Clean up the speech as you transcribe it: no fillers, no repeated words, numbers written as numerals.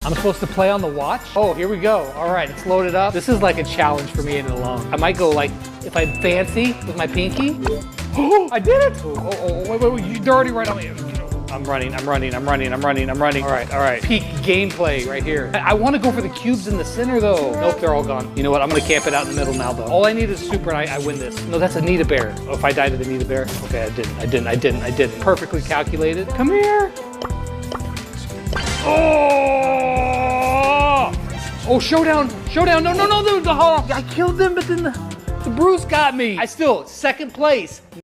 I'm supposed to play on the watch? Oh, here we go. All right, it's loaded up. This is like a challenge for me in it alone. I might go like, if I'm fancy with my pinky. Oh, I did it! Wait, you're already right on me. I'm running. All right. Peak gameplay right here. I want to go for the cubes in the center though. Nope, they're all gone. You know what, I'm gonna camp it out in the middle now though. All I need is super and I win this. No, that's a Nita bear. Oh, if I die to the Nita bear. Okay, I didn't. Perfectly calculated. Come here. Oh, showdown. No, I killed them, but then the Bruce got me. Second place.